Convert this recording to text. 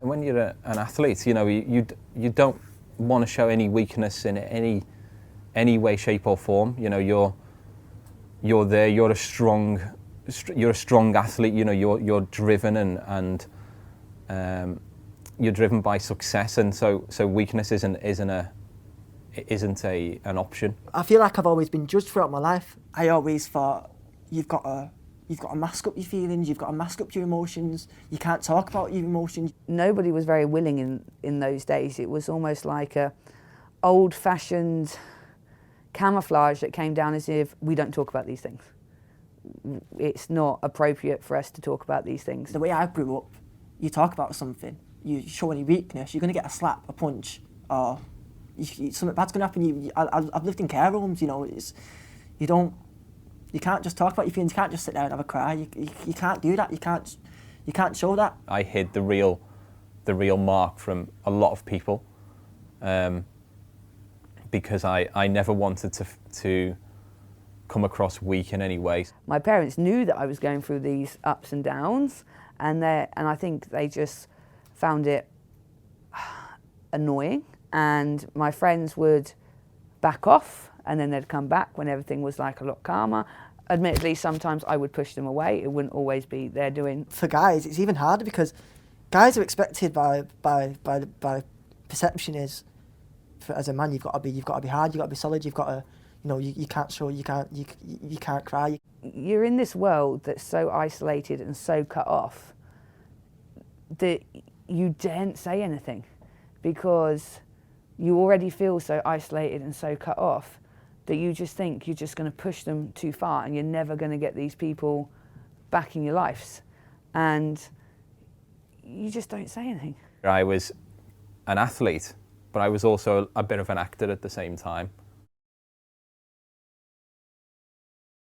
And when you're an athlete, you know, you don't want to show any weakness in any way, shape or form. You know, you're there. You're a strong athlete. You know, you're driven and you're driven by success, and so weakness isn't an option. I feel like I've always been judged throughout my life. I always thought you've got to mask up your feelings, you've got to mask up your emotions, you can't talk about your emotions. Nobody was very willing in those days. It was almost like a old-fashioned camouflage that came down as if we don't talk about these things. It's not appropriate for us to talk about these things. The way I grew up, you talk about something, you show any weakness, you're going to get a slap, a punch, or something bad's going to happen. I've lived in care homes, you know, you can't just talk about your feelings, you can't just sit there and have a cry, you can't do that, you can't show that. I hid the real Mark from a lot of people because I never wanted to come across weak in any way. My parents knew that I was going through these ups and downs, and I think they just found it annoying. And my friends would back off, and then they'd come back when everything was like a lot calmer. Admittedly, sometimes I would push them away. It wouldn't always be their doing. For guys, it's even harder because guys are expected by perception is, as a man, you've got to be hard, you've got to be solid, you've got to, you know, you can't show, you can't cry. You're in this world that's so isolated and so cut off that you daren't say anything because you already feel so isolated and so cut off that you just think you're just going to push them too far and you're never going to get these people back in your lives. And you just don't say anything. I was an athlete, but I was also a bit of an actor at the same time.